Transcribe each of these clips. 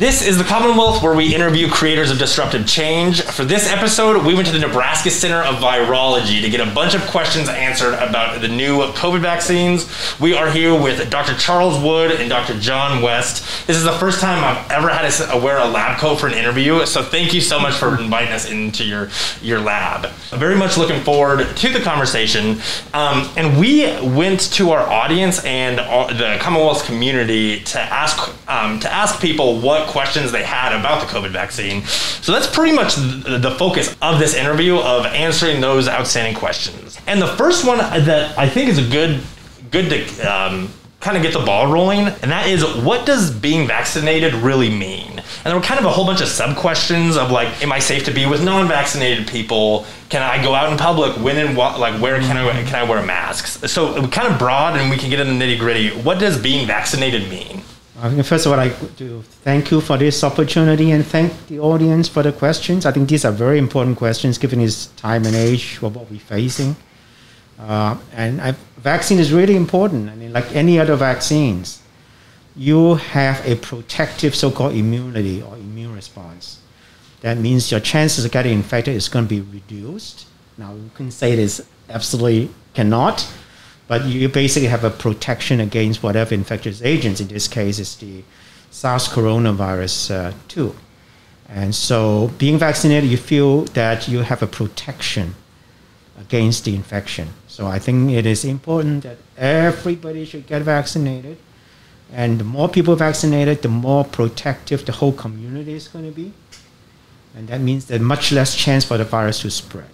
This is the Commonwealth, where we interview creators of disruptive change. For this episode, we went to the Nebraska Center of Virology to get a bunch of questions answered about the new COVID vaccines. We are here with Dr. Charles Wood and Dr. John West. This is the first time I've ever had to wear a lab coat for an interview, so thank you so much for inviting us into your lab. I'm very much looking forward to the conversation. And we went to our audience and the Commonwealth community to ask people what questions they had about the COVID vaccine. So that's pretty much the focus of this interview, of answering those outstanding questions. And the first one that I think is good to kind of get the ball rolling, and that is, what does being vaccinated really mean? And there were kind of a whole bunch of sub-questions of like, am I safe to be with non-vaccinated people? Can I go out in public? When and what? Like, where can I wear masks? So kind of broad, and we can get into the nitty-gritty. What does being vaccinated mean? First of all, I'd like to thank you for this opportunity and thank the audience for the questions. I think these are very important questions given this time and age of what we're facing. Vaccine is really important. I mean, like any other vaccines, you have a protective so-called immunity or immune response. That means your chances of getting infected is going to be reduced. Now, you can say this absolutely cannot, but you basically have a protection against whatever infectious agents. In this case, it's the SARS coronavirus 2. And so being vaccinated, you feel that you have a protection against the infection. So I think it is important that everybody should get vaccinated. And the more people vaccinated, the more protective the whole community is going to be. And that means there's much less chance for the virus to spread,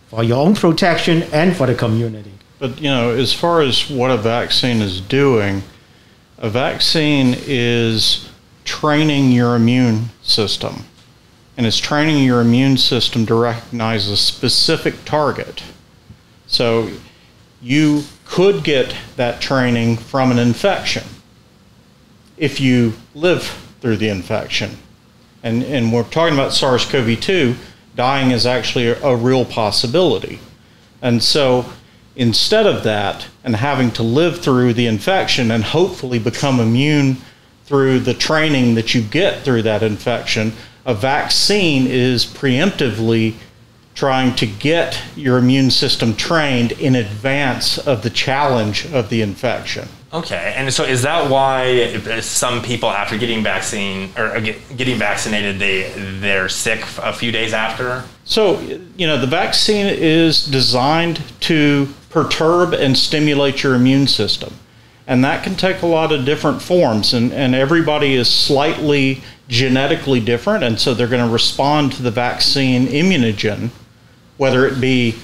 for your own protection and for the community. But, you know, as far as what a vaccine is doing, a vaccine is training your immune system. And it's training your immune system to recognize a specific target. So you could get that training from an infection if you live through the infection. And we're talking about SARS-CoV-2, dying is actually a real possibility. And so instead of that and having to live through the infection and hopefully become immune through the training that you get through that infection, a vaccine is preemptively trying to get your immune system trained in advance of the challenge of the infection. Okay, and so is that why some people after getting getting vaccinated, they're sick a few days after? So, you know, the vaccine is designed to perturb and stimulate your immune system. And that can take a lot of different forms, and everybody is slightly genetically different, and so they're going to respond to the vaccine immunogen, whether it be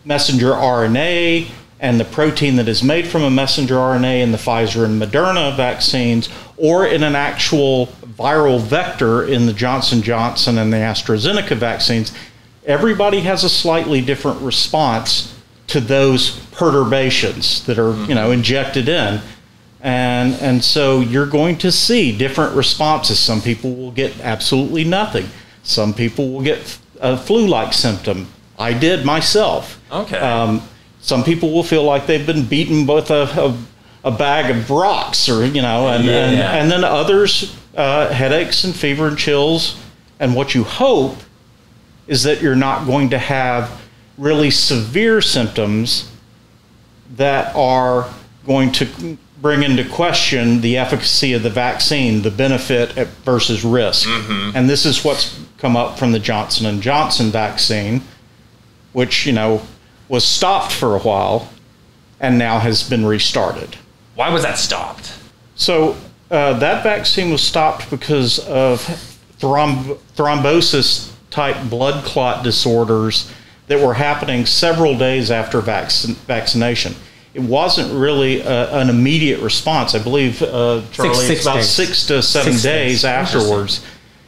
messenger RNA and the protein that is made from a messenger RNA in the Pfizer and Moderna vaccines, or in an actual viral vector in the Johnson & Johnson and the AstraZeneca vaccines. Everybody has a slightly different response to those perturbations that are, you know, injected in. And so you're going to see different responses. Some people will get absolutely nothing. Some people will get a flu-like symptom. I did myself. Okay. Some people will feel like they've been beaten with a bag of rocks, or, you know, and then others, headaches and fever and chills. And what you hope is that you're not going to have really severe symptoms that are going to bring into question the efficacy of the vaccine, the benefit versus risk. Mm-hmm. And this is what's come up from the Johnson & Johnson vaccine, which, you know, was stopped for a while and now has been restarted. Why was that stopped? So that vaccine was stopped because of thrombosis type blood clot disorders that were happening several days after vaccination. It wasn't really an immediate response. I believe, Charlie, it's about 6 to 7 days afterwards.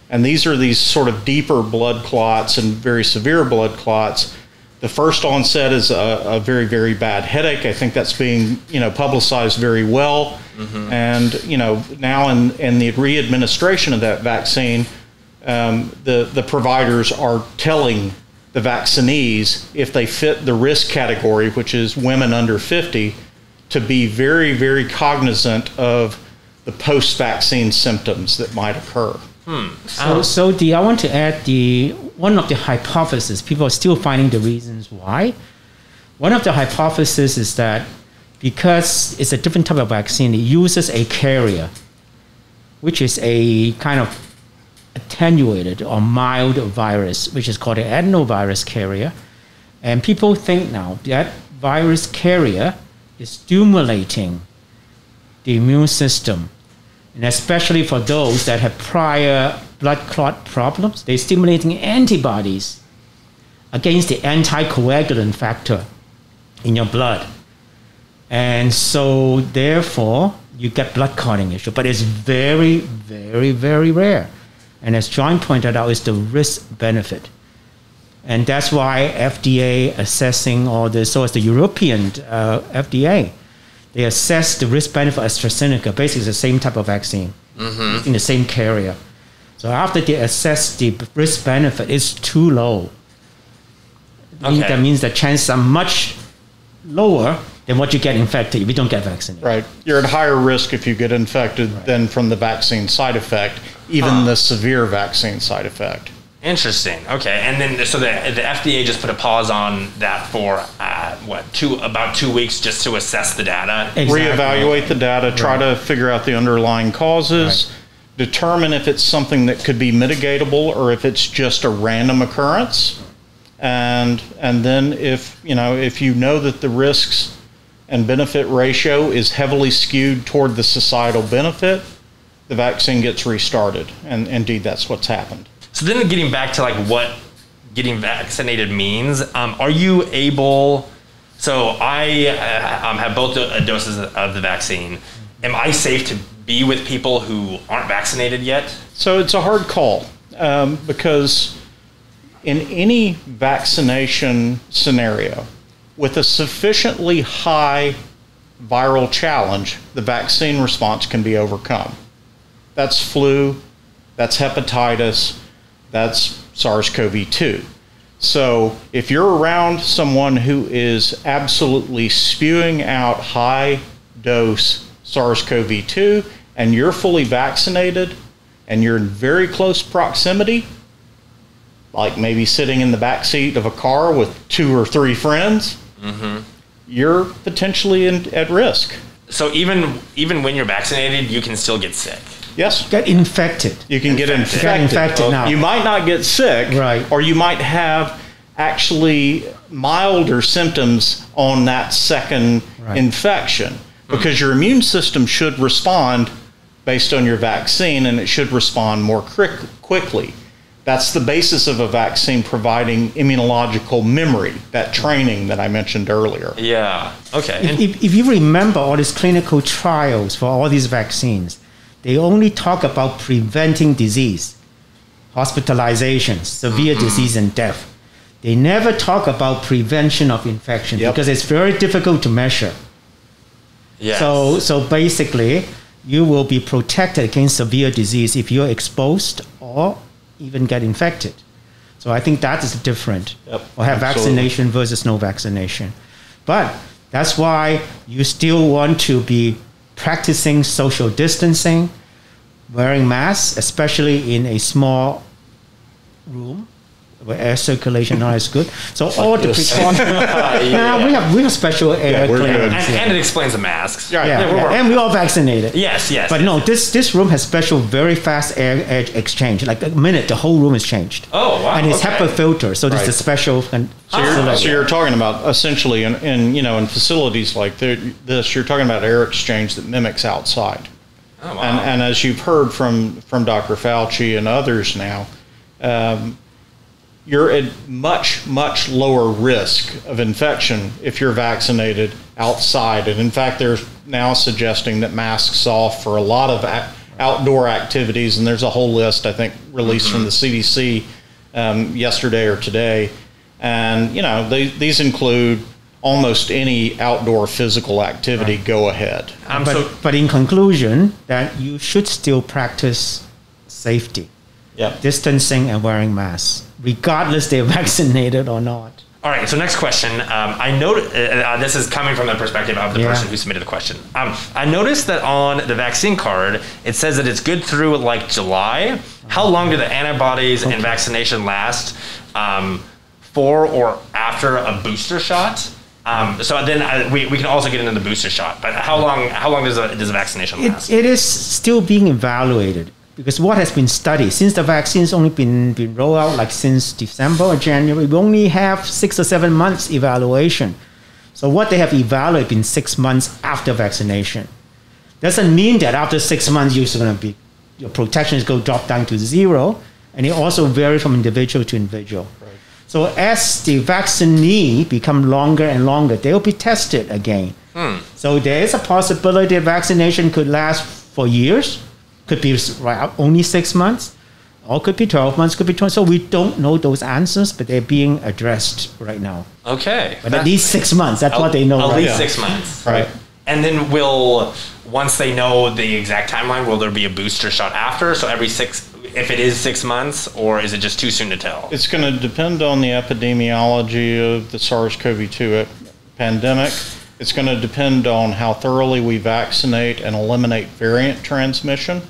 And these are these sort of deeper blood clots and very severe blood clots. The first onset is a very, very bad headache. I think that's being, you know, publicized very well. Mm-hmm. And, you know, now in the re-administration of that vaccine, the providers are telling the vaccinees, if they fit the risk category, which is women under 50, to be very, very cognizant of the post-vaccine symptoms that might occur. So I want to add one of the hypotheses. People are still finding the reasons why. One of the hypotheses is that because it's a different type of vaccine, it uses a carrier, which is a kind of attenuated or mild virus, which is called an adenovirus carrier. And people think now that virus carrier is stimulating the immune system. And especially for those that have prior blood clot problems, they're stimulating antibodies against the anticoagulant factor in your blood. And so therefore, you get blood clotting issue. But it's very, very, very rare. And as John pointed out, it's the risk-benefit. And that's why FDA assessing all this, so it's the European FDA, they assess the risk-benefit of AstraZeneca. Basically, it's the same type of vaccine, using the same carrier. So after they assess the risk-benefit, it's too low. Okay. That means the chances are much lower than what you get infected if you don't get vaccinated. Right. You're at higher risk if you get infected than from the vaccine side effect, even the severe vaccine side effect. Interesting. Okay, and then so the FDA just put a pause on that for about 2 weeks just to assess the data. Exactly. Reevaluate the data, try to figure out the underlying causes, determine if it's something that could be mitigatable or if it's just a random occurrence, and then if you know that the risks and benefit ratio is heavily skewed toward the societal benefit, the vaccine gets restarted, and indeed that's what's happened. So then getting back to like what getting vaccinated means, are you able, so I have both doses of the vaccine. Am I safe to be with people who aren't vaccinated yet? So it's a hard call because in any vaccination scenario, with a sufficiently high viral challenge, the vaccine response can be overcome. That's flu, that's hepatitis, that's SARS-CoV-2. So if you're around someone who is absolutely spewing out high dose SARS-CoV-2 and you're fully vaccinated and you're in very close proximity, like maybe sitting in the back seat of a car with 2 or 3 friends, you're potentially at risk. So even when you're vaccinated, you can still get sick. Yes. Get infected. You can get infected. Get infected now. You might not get sick, Right. or you might have actually milder symptoms on that second infection because your immune system should respond based on your vaccine, and it should respond more quickly. That's the basis of a vaccine, providing immunological memory, that training that I mentioned earlier. Yeah. Okay. If you remember all these clinical trials for all these vaccines, they only talk about preventing disease, hospitalization, severe disease, and death. They never talk about prevention of infection because it's very difficult to measure. Yes. So basically, you will be protected against severe disease if you're exposed or even get infected. So I think that is different. Or have vaccination versus no vaccination. But that's why you still want to be practicing social distancing, wearing masks, especially in a small room where air circulation not as good. So all the precautions. We have special air clearance. And it explains the masks. And we're all vaccinated. Yes. But no, this room has special, very fast air exchange. Like a minute, the whole room is changed. Oh, wow. And it's HEPA filter, so there's a special. So you're talking about essentially in facilities like this, you're talking about air exchange that mimics outside. Oh, wow. And as you've heard from Dr. Fauci and others now, you're at much, much lower risk of infection if you're vaccinated outside. And in fact, they're now suggesting that masks off for a lot of outdoor activities. And there's a whole list, I think, released from the CDC yesterday or today. And, these include almost any outdoor physical activity. Go ahead. But in conclusion, that you should still practice safety. Distancing and wearing masks, regardless they're vaccinated or not. All right, so next question. I note this is coming from the perspective of the person who submitted the question. I noticed that on the vaccine card, it says that it's good through like July. How long do the antibodies and vaccination last for or after a booster shot? So then we can also get into the booster shot. But how long does a vaccination last? It is still being evaluated. Because what has been studied, since the vaccine's only been rolled out like since December or January, we only have 6 or 7 months evaluation. So what they have evaluated in 6 months after vaccination. Doesn't mean that after 6 months your protection is going to drop down to 0, and it also varies from individual to individual. Right. So as the vaccinee become longer and longer, they will be tested again. So there is a possibility that vaccination could last for years. Could be only 6 months, or could be 12 months, could be 20. So we don't know those answers, but they're being addressed right now. Okay. But at least 6 months, that's what they know. At least 6 months. Right. And then once they know the exact timeline, will there be a booster shot after? So if it is 6 months, or is it just too soon to tell? It's going to depend on the epidemiology of the SARS-CoV-2 pandemic. It's going to depend on how thoroughly we vaccinate and eliminate variant transmission.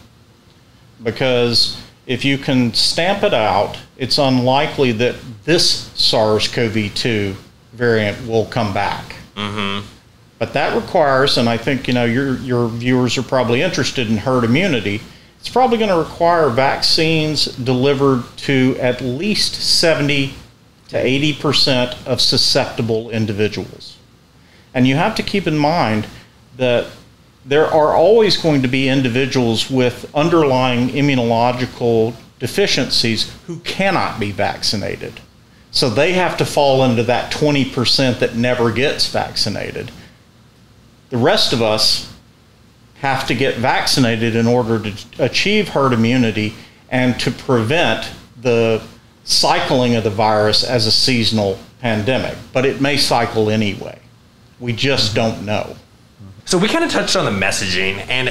Because if you can stamp it out, it's unlikely that this SARS-CoV-2 variant will come back. Mm-hmm. But that requires, and I think your viewers are probably interested in herd immunity, it's probably going to require vaccines delivered to at least 70 to 80% of susceptible individuals. And you have to keep in mind that there are always going to be individuals with underlying immunological deficiencies who cannot be vaccinated. So they have to fall into that 20% that never gets vaccinated. The rest of us have to get vaccinated in order to achieve herd immunity and to prevent the cycling of the virus as a seasonal pandemic. But it may cycle anyway. We just don't know. So we kind of touched on the messaging, and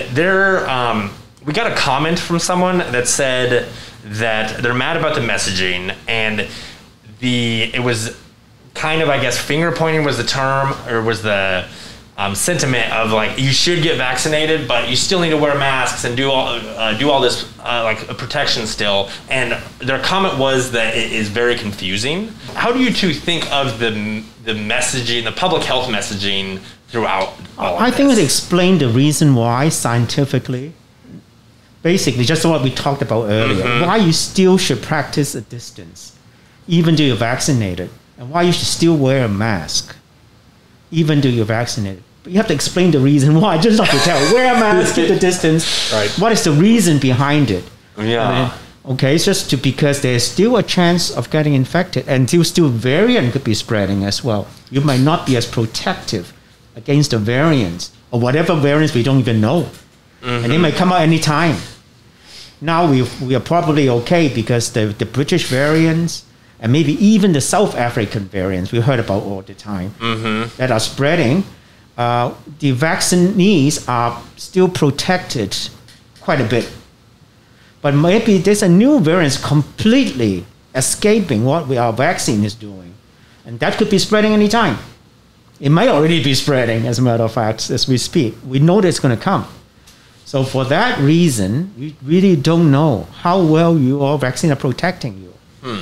we got a comment from someone that said that they're mad about the messaging, and it was kind of, I guess, finger pointing was the term, or was the sentiment of like, you should get vaccinated, but you still need to wear masks and do all this protection still. And their comment was that it is very confusing. How do you two think of the messaging, the public health messaging throughout all of I this? think it explained the reason why scientifically, basically just what we talked about earlier, why you still should practice a distance, even though you're vaccinated, and why you should still wear a mask, even though you're vaccinated. But you have to explain the reason why, just not to tell. Wear a mask, keep the distance. Right. What is the reason behind it? Yeah. Okay, it's just because there's still a chance of getting infected, and still variant could be spreading as well. You might not be as protective against the variants, or whatever variants we don't even know. And they might come out any time. Now we are probably okay because the British variants, and maybe even the South African variants we heard about all the time that are spreading, the vaccinees are still protected quite a bit. But maybe there's a new variant completely escaping what our vaccine is doing. And that could be spreading anytime. It might already be spreading, as a matter of fact, as we speak. We know that it's going to come. So for that reason, we really don't know how well your vaccine are protecting you.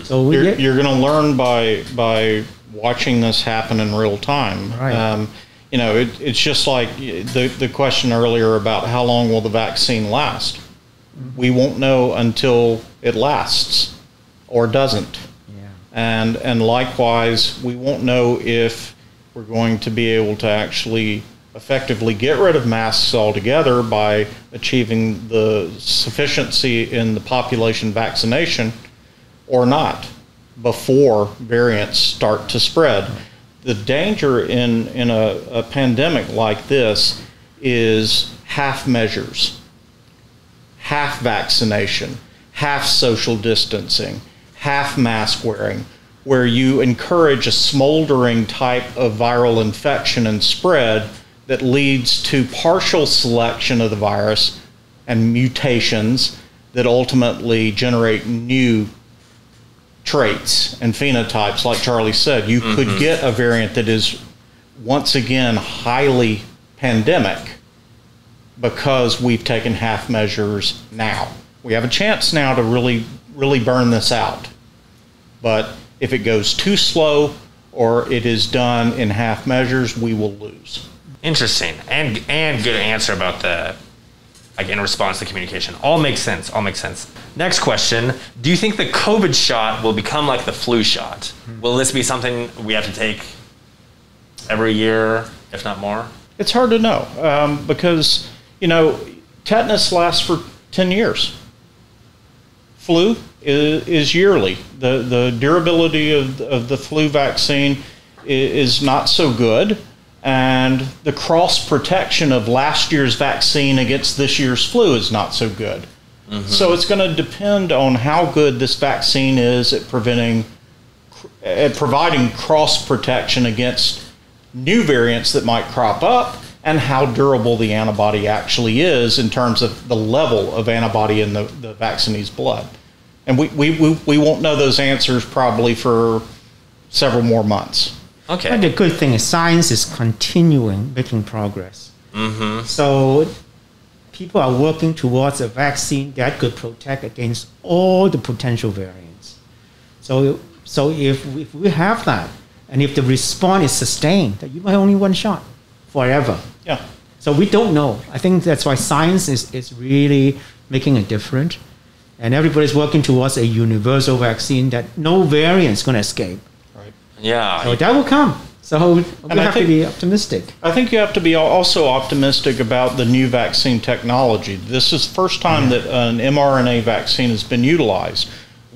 So you're going to learn by watching this happen in real time. Right. It's just like the question earlier about how long will the vaccine last. We won't know until it lasts or doesn't. Yeah. And likewise, we won't know if we're going to be able to actually effectively get rid of masks altogether by achieving the sufficiency in the population vaccination or not before variants start to spread. The danger in a pandemic like this is half measures, half vaccination, half social distancing, half mask wearing, where you encourage a smoldering type of viral infection and spread that leads to partial selection of the virus and mutations that ultimately generate new traits and phenotypes, like Charlie said, you could get a variant that is, once again, highly pandemic because we've taken half measures now. We have a chance now to really burn this out. But if it goes too slow or it is done in half measures, we will lose. Interesting. And good answer about in response to communication. All makes sense. Next question. Do you think the COVID shot will become like the flu shot? Will this be something we have to take every year, if not more? It's hard to know because, tetanus lasts for 10 years. Flu is yearly. The durability of the flu vaccine is not so good. And the cross protection of last year's vaccine against this year's flu is not so good. So it's going to depend on how good this vaccine is at providing cross protection against new variants that might crop up, and how durable the antibody actually is in terms of the level of antibody in the vaccinee's blood. And we won't know those answers probably for several more months. Okay. But the good thing is science is continuing making progress. So people are working towards a vaccine that could protect against all the potential variants. So if we have that, and if the response is sustained, that you might only one shot forever. Yeah. So we don't know. I think that's why science is really making a difference. And everybody's working towards a universal vaccine that no variant is going to escape. Yeah. So that will come. So we have to be optimistic. I think you have to be also optimistic about the new vaccine technology. This is the first time that an mRNA vaccine has been utilized.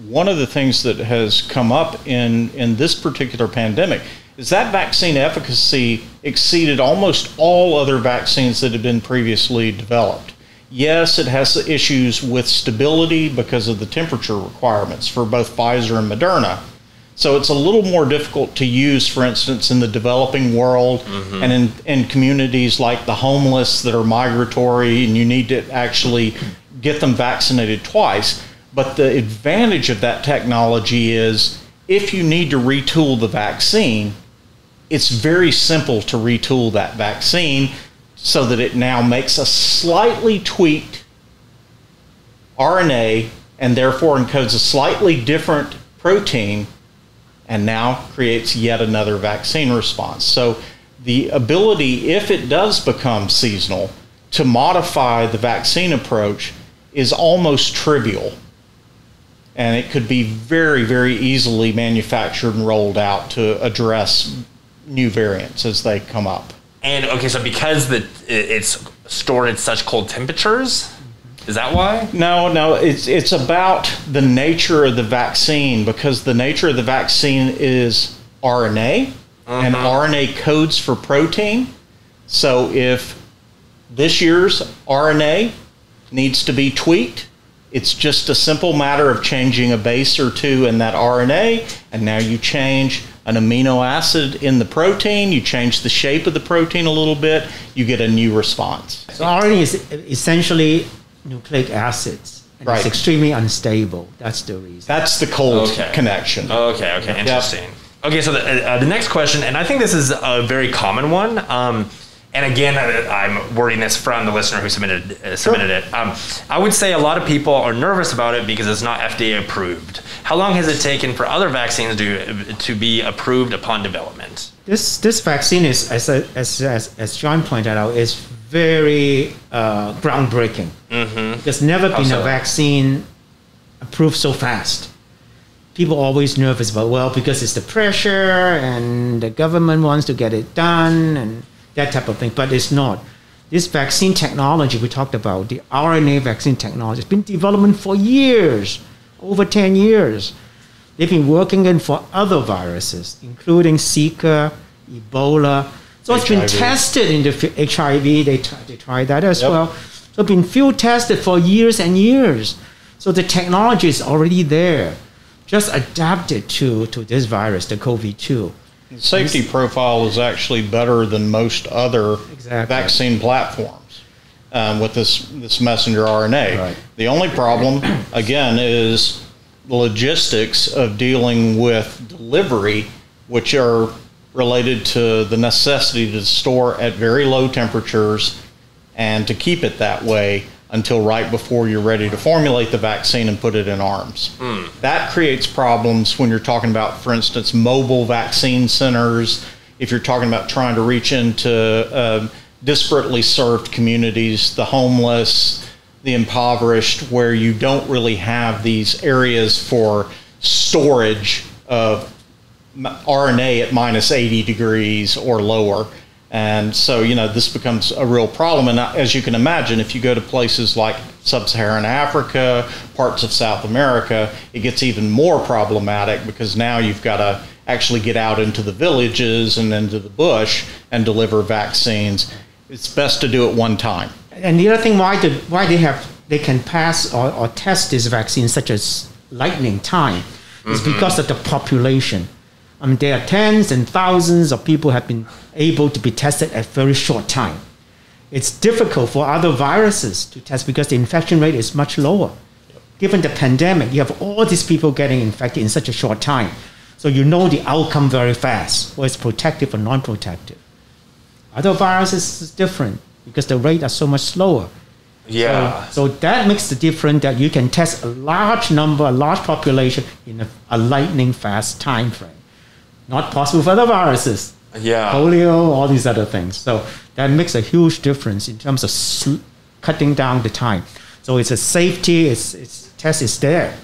One of the things that has come up in this particular pandemic is that vaccine efficacy exceeded almost all other vaccines that had been previously developed. Yes, it has issues with stability because of the temperature requirements for both Pfizer and Moderna. So it's a little more difficult to use, for instance, in the developing world and in communities like the homeless that are migratory, and you need to actually get them vaccinated twice. But the advantage of that technology is if you need to retool the vaccine, it's very simple to retool that vaccine so that it now makes a slightly tweaked RNA and therefore encodes a slightly different protein, and now creates yet another vaccine response. So the ability, if it does become seasonal, to modify the vaccine approach is almost trivial. And it could be very, very easily manufactured and rolled out to address new variants as they come up. And okay, so because it's stored at such cold temperatures, is that why? No, it's about the nature of the vaccine, because the nature of the vaccine is RNA, and RNA codes for protein. So if this year's RNA needs to be tweaked, it's just a simple matter of changing a base or two in that RNA, and now you change an amino acid in the protein, you change the shape of the protein a little bit, you get a new response. So RNA is essentially nucleic acids. And It's extremely unstable. That's the reason. That's the cold connection. Okay, interesting. Yep. Okay, so the next question, and I think this is a very common one, and again, I'm wording this from the listener who submitted it. I would say a lot of people are nervous about it because it's not FDA approved. How long has it taken for other vaccines to be approved upon development? This vaccine is, as John pointed out, is very groundbreaking. There's never been a vaccine approved so fast. People are always nervous about, because it's the pressure and the government wants to get it done and that type of thing, but it's not. This vaccine technology we talked about, the RNA vaccine technology, has been in development for years, over 10 years. They've been working in for other viruses, including Zika, Ebola. So it's been tested in the HIV. They tried that as well. So it's been field tested for years and years. So the technology is already there, just adapted to this virus, the COVID-2. The safety profile is actually better than most other vaccine platforms with this messenger RNA. The only problem, again, is the logistics of dealing with delivery, which are related to the necessity to store at very low temperatures and to keep it that way until right before you're ready to formulate the vaccine and put it in arms. That creates problems when you're talking about, for instance, mobile vaccine centers, if you're talking about trying to reach into disparately served communities, the homeless, the impoverished, where you don't really have these areas for storage of RNA at minus 80 degrees or lower. And so, this becomes a real problem. And as you can imagine, if you go to places like sub-Saharan Africa, parts of South America, it gets even more problematic because now you've got to actually get out into the villages and into the bush and deliver vaccines. It's best to do it one time. And the other thing why they can pass or test this vaccine such as lightning time is because of the population. I mean, there are tens and thousands of people have been able to be tested at very short time. It's difficult for other viruses to test because the infection rate is much lower. Given the pandemic, you have all these people getting infected in such a short time. So you know the outcome very fast, whether it's protective or non-protective. Other viruses is different because the rate are so much slower. Yeah. So that makes the difference that you can test a large number, a large population in a lightning fast time frame. Not possible for other viruses. Yeah. Polio, all these other things. So that makes a huge difference in terms of cutting down the time. So it's a safety, its test is there.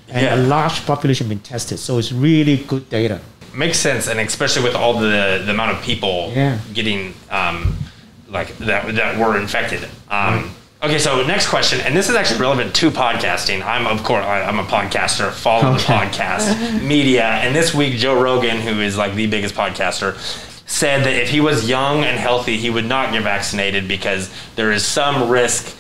And a large population been tested. So it's really good data. Makes sense, and especially with all the amount of people getting that were infected. Okay, so next question, and this is actually relevant to podcasting. I'm a podcaster, follow the podcast media, and this week Joe Rogan, who is like the biggest podcaster, said that if he was young and healthy, he would not get vaccinated because there is some risk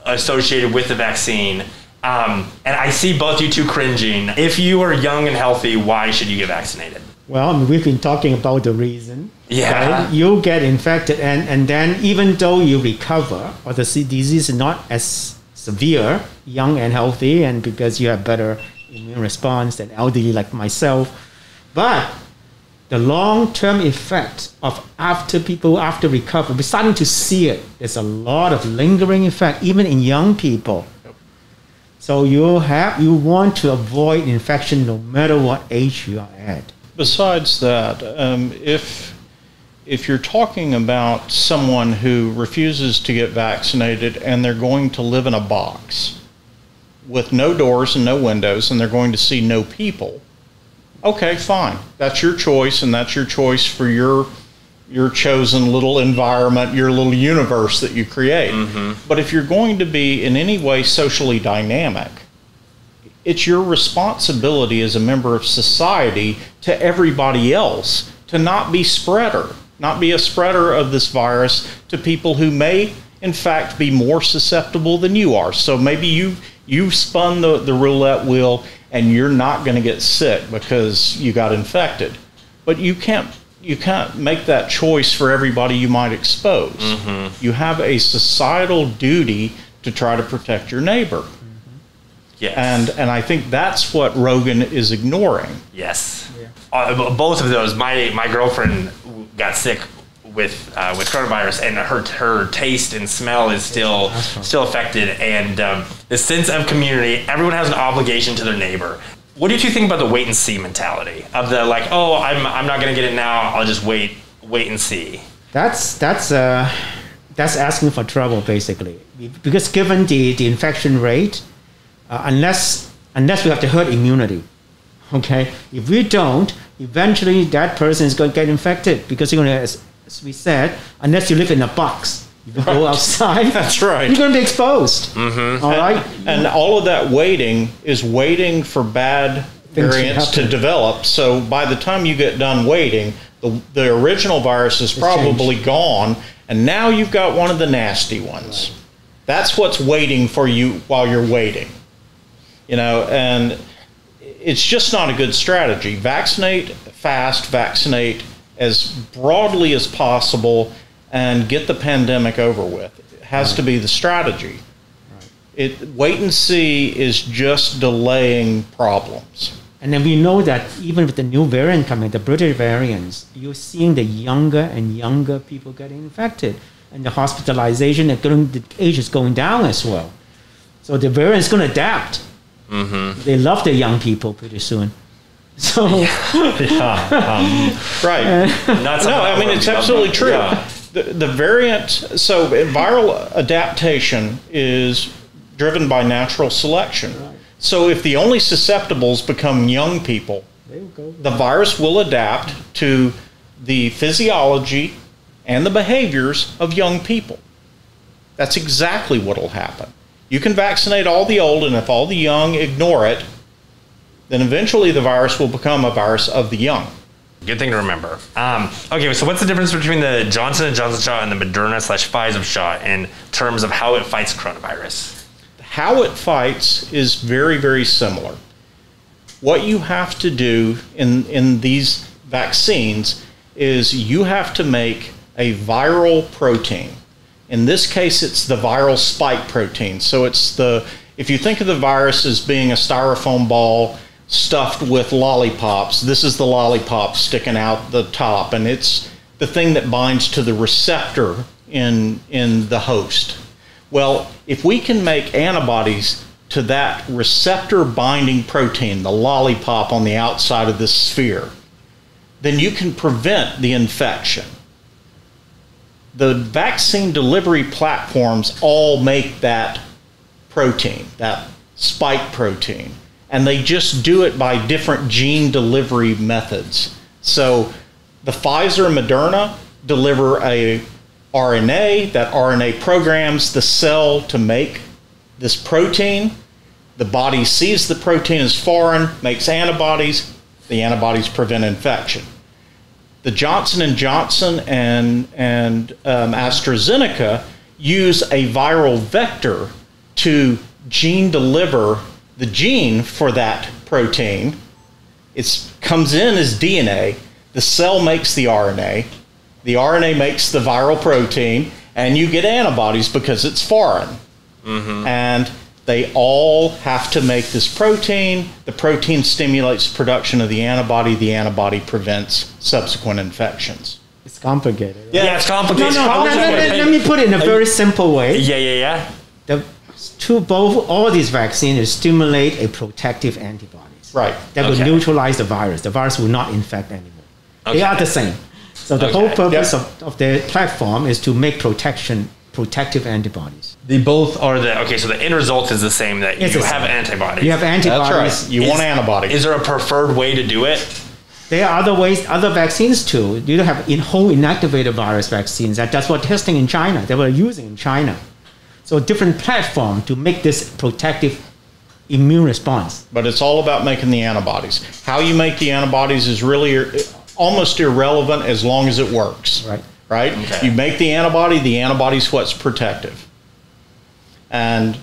associated with the vaccine. And I see both you two cringing. If you are young and healthy, why should you get vaccinated? Well, I mean, we've been talking about the reason. Yeah. Right? You get infected, and then even though you recover, or the disease is not as severe, young and healthy, and because you have better immune response than elderly like myself, but the long-term effect of after recover, we're starting to see it. There's a lot of lingering effect, even in young people. So you want to avoid infection no matter what age you are at. Besides that, if you're talking about someone who refuses to get vaccinated and they're going to live in a box with no doors and no windows and they're going to see no people, okay, fine. That's your choice, and that's your choice for your chosen little environment, your little universe that you create. But if you're going to be in any way socially dynamic, it's your responsibility as a member of society to everybody else to not be a spreader of this virus to people who may, in fact, be more susceptible than you are. So maybe you spun the roulette wheel and you're not going to get sick because you got infected. But you can't make that choice for everybody you might expose. You have a societal duty to try to protect your neighbor. Yes. And I think that's what Rogan is ignoring. Yes. Yeah. Both of those. My girlfriend got sick with coronavirus, and her taste and smell is still affected. And the sense of community, everyone has an obligation to their neighbor. What do you think about the wait and see mentality of the like, oh, I'm not going to get it now, I'll just wait and see? That's asking for trouble, basically, because given the infection rate, unless we have the herd immunity, okay, if we don't, eventually that person is going to get infected because you're going to, as we said, unless you live in a box. You go outside. That's right. You're going to be exposed. All right. And all of that waiting is waiting for bad variants to develop. So by the time you get done waiting, the original virus is probably gone, and now you've got one of the nasty ones. Right. That's what's waiting for you while you're waiting. And it's just not a good strategy. Vaccinate fast, vaccinate as broadly as possible, and get the pandemic over with. It has to be the strategy. Wait and see is just delaying problems. And then we know that even with the new variant coming, the British variants, you're seeing the younger and younger people getting infected. And the hospitalization, the age is going down as well. So the variant's going to adapt. Mm-hmm. They love the young people pretty soon. So, right. It's absolutely true. Yeah. The variant, so viral adaptation is driven by natural selection. Right. So if the only susceptibles become young people, the virus will adapt to the physiology and the behaviors of young people. That's exactly what will happen. You can vaccinate all the old, and if all the young ignore it, then eventually the virus will become a virus of the young. Good thing to remember. Okay, so what's the difference between the Johnson & Johnson shot and the Moderna/Pfizer shot in terms of how it fights coronavirus? How it fights is very, very similar. What you have to do in these vaccines is you have to make a viral protein. In this case, it's the viral spike protein. So if you think of the virus as being a styrofoam ball stuffed with lollipops, this is the lollipop sticking out the top, and it's the thing that binds to the receptor in the host. Well, if we can make antibodies to that receptor binding protein, the lollipop on the outside of this sphere, then you can prevent the infection. The vaccine delivery platforms all make that protein, that spike protein, and they just do it by different gene delivery methods. So the Pfizer and Moderna deliver a RNA. That RNA programs the cell to make this protein. The body sees the protein as foreign, makes antibodies. The antibodies prevent infection. The Johnson & Johnson and AstraZeneca use a viral vector to gene deliver the gene for that protein. It comes in as DNA. The cell makes the RNA. The RNA makes the viral protein, and you get antibodies because it's foreign. Mm-hmm. And they all have to make this protein. The protein stimulates production of the antibody. The antibody prevents subsequent infections. It's complicated. Right? Yeah, it's complicated. Let me put it in a very simple way. Yeah. All these vaccines stimulate a protective antibodies. Right. That will neutralize the virus. The virus will not infect anymore. Okay. They are the same. So the whole purpose of the platform is to make protective antibodies. They both are so the end result is the same, that you have antibodies. You have antibodies. That's right. You want antibodies. Is there a preferred way to do it? There are other ways, other vaccines too. You have whole inactivated virus vaccines. That's what testing in China. They were using in China. So different platform to make this protective immune response. But it's all about making the antibodies. How you make the antibodies is really almost irrelevant as long as it works. Right? Okay. You make the antibody's what's protective. And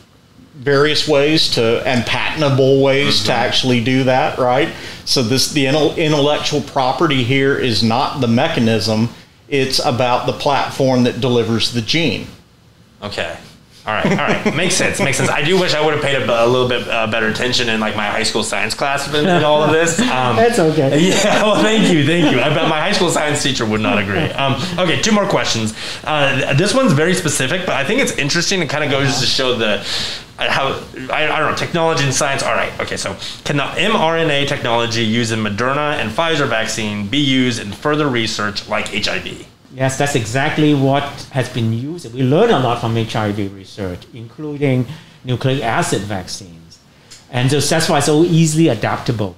various ways and patentable ways to actually do that, right? So the intellectual property here is not the mechanism, it's about the platform that delivers the gene. Okay. All right. Makes sense. I do wish I would have paid a little bit better attention in my high school science class in all of this. That's okay. Yeah, well, thank you. I bet my high school science teacher would not agree. Okay, 2 more questions. This one's very specific, but I think it's interesting. It kind of goes to show technology and science. All right, okay, so can the mRNA technology used in Moderna and Pfizer vaccine be used in further research like HIV? Yes, that's exactly what has been used. We learn a lot from HIV research, including nucleic acid vaccines. And so that's why it's so easily adaptable.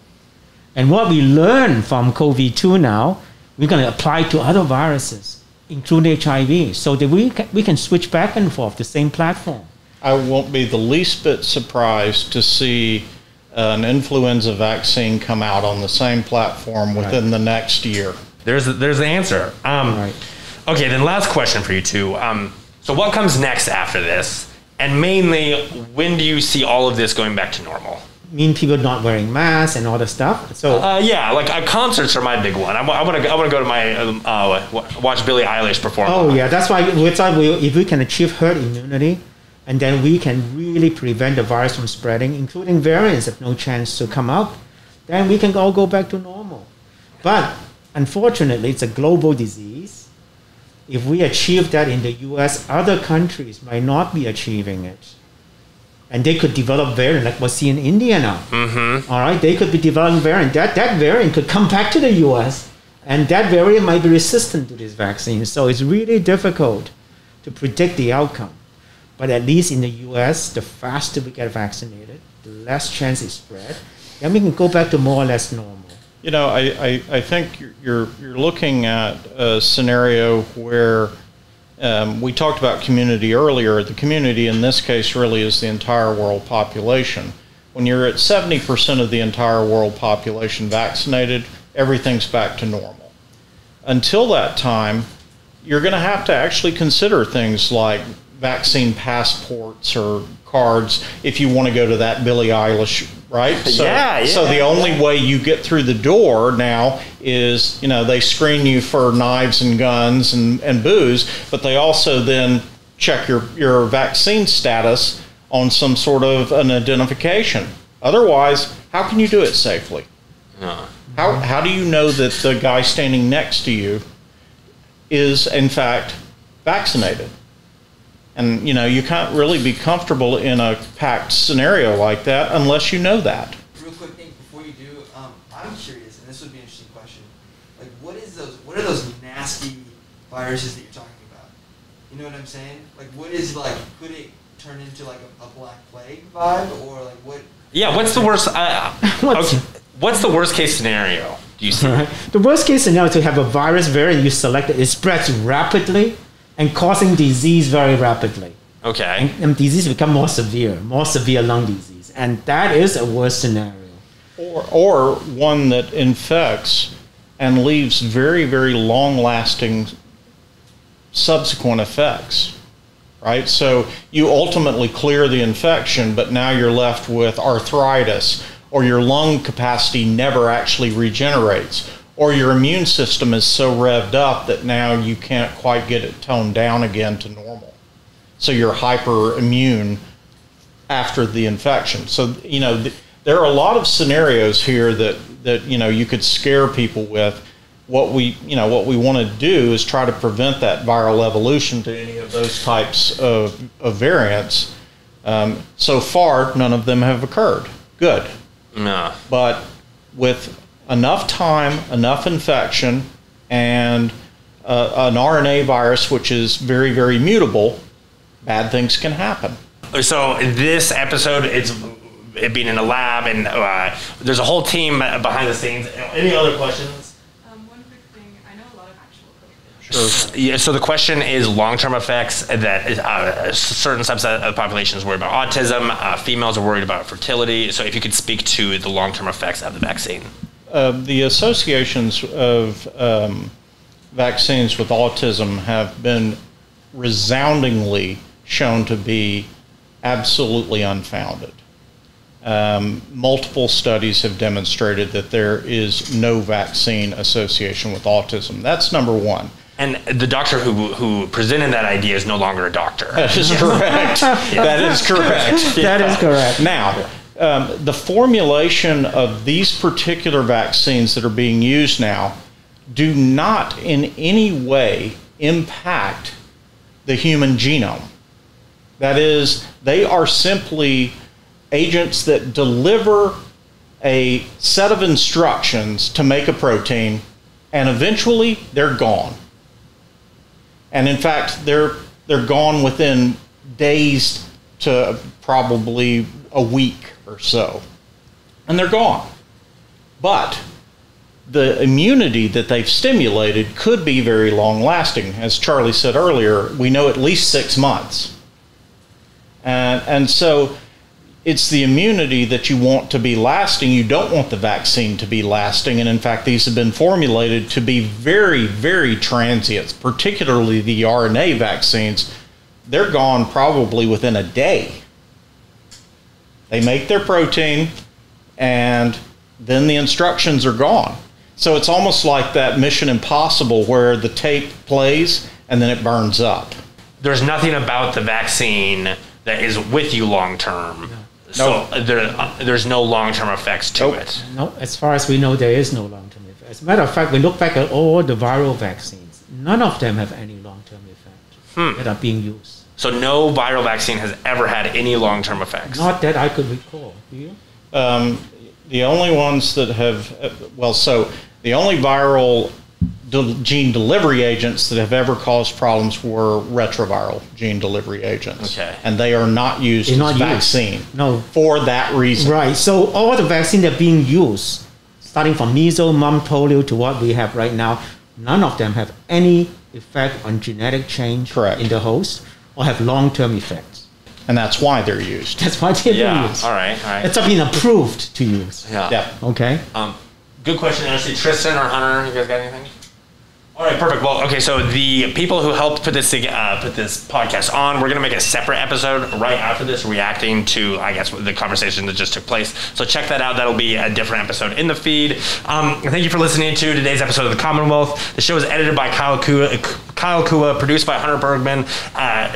And what we learn from COVID-2 now, we're going to apply to other viruses, including HIV, so that we can switch back and forth the same platform. I won't be the least bit surprised to see an influenza vaccine come out on the same platform within the next year. There's the answer. Okay, then last question for you two. So what comes next after this? And mainly, when do you see all of this going back to normal? People not wearing masks and all the stuff. So concerts are my big one. I want to go to my watch Billie Eilish perform. Oh yeah, that's why we thought if we can achieve herd immunity, and then we can really prevent the virus from spreading, including variants have no chance to come up, then we can all go back to normal. But unfortunately, it's a global disease. If we achieve that in the US, other countries might not be achieving it. And they could develop variant like we see in India now. Mm-hmm. All right, they could be developing variant. That variant could come back to the US, and that variant might be resistant to this vaccine. So it's really difficult to predict the outcome. But at least in the US, the faster we get vaccinated, the less chance it spread, and we can go back to more or less normal. You know, I think you're looking at a scenario where we talked about community earlier. The community in this case really is the entire world population. When you're at 70% of the entire world population vaccinated, everything's back to normal. Until that time, you're going to have to actually consider things like vaccine passports or cards if you want to go to that Billie Eilish, right? So, so the only way you get through the door now is, you know, they screen you for knives and guns and booze, but they also then check your vaccine status on some sort of an identification. Otherwise, how can you do it safely? How do you know that the guy standing next to you is in fact vaccinated? And, you know, you can't really be comfortable in a packed scenario like that unless you know that. Real quick thing before you do, I'm curious, and this would be an interesting question. Like, what are those nasty viruses that you're talking about? You know what I'm saying? Like, what is, like, could it turn into, like, a black plague vibe? Or, like, what? Yeah, what's the worst? What's the worst case scenario do you see? The worst case scenario is to have a virus variant you selected, it spreads rapidly and causing disease very rapidly. Okay. And disease become more severe lung disease. And that is a worst scenario. Or one that infects and leaves very, very long-lasting subsequent effects, right? So you ultimately clear the infection, but now you're left with arthritis, or your lung capacity never actually regenerates, or your immune system is so revved up that now you can't quite get it toned down again to normal. So you're hyperimmune after the infection. So, you know, there are a lot of scenarios here that you know, you could scare people with. What we want to do is try to prevent that viral evolution to any of those types of variants. So far, none of them have occurred. Good. No. But with enough time, enough infection, and an RNA virus, which is very, very mutable, bad things can happen. So this episode, it being in a lab, and there's a whole team behind the scenes. Any other questions? One quick thing. I know a lot of actual COVID. Sure. Yeah, so the question is long-term effects that certain subset of the population is worried about autism. Females are worried about fertility. So if you could speak to the long-term effects of the vaccine. The associations of vaccines with autism have been resoundingly shown to be absolutely unfounded. Multiple studies have demonstrated that there is no vaccine association with autism. That's number one. And the doctor who presented that idea is no longer a doctor. That is correct. That is correct. That is correct. Now, the formulation of these particular vaccines that are being used now do not in any way impact the human genome. That is, they are simply agents that deliver a set of instructions to make a protein, and eventually they're gone. And in fact, they're gone within days to probably a week or so, and they're gone. But the immunity that they've stimulated could be very long lasting. As Charlie said earlier, we know at least 6 months. And so it's the immunity that you want to be lasting. You don't want the vaccine to be lasting. And in fact, these have been formulated to be very, very transient, particularly the RNA vaccines. They're gone probably within a day. They make their protein, and then the instructions are gone. So it's almost like that Mission Impossible where the tape plays and then it burns up. There's nothing about the vaccine that is with you long term. So there's no long-term effects to it. No, as far as we know, there is no long-term effect. As a matter of fact, we look back at all the viral vaccines. None of them have any long-term effect that are being used. So no viral vaccine has ever had any long-term effects? Not that I could recall. Do you? The only ones that have, the only viral gene delivery agents that have ever caused problems were retroviral gene delivery agents. Okay. And they are not used as vaccine. No. For that reason. Right. So all the vaccines that are being used, starting from measles, mumps, polio to what we have right now, none of them have any effect on genetic change in the host or have long-term effects. And that's why they're used. That's why they're being used. All right. It's been approved to use. Yeah. Okay. Good question, Ashley. Tristan or Hunter, you guys got anything? All right, perfect. Well, okay, so the people who helped put this podcast on, we're going to make a separate episode right after this, reacting to, I guess, the conversation that just took place. So check that out. That'll be a different episode in the feed. Thank you for listening to today's episode of The Commonwealth. The show is edited by Kyle Kua, produced by Hunter Bergman.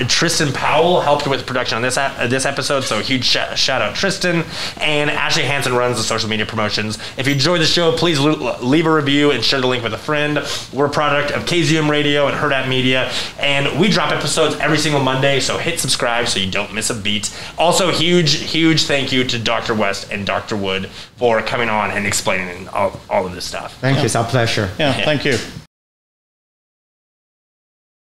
Tristan Powell helped with production on this episode, so huge shout out Tristan. And Ashley Hansen runs the social media promotions. If you enjoyed the show, please leave a review and share the link with a friend. We're a product of KZM Radio and Herd Media, and we drop episodes every single Monday, so hit subscribe so you don't miss a beat. Also, huge thank you to Dr. West and Dr. Wood for coming on and explaining all of this stuff. Thank you. It's our pleasure. Yeah, thank you.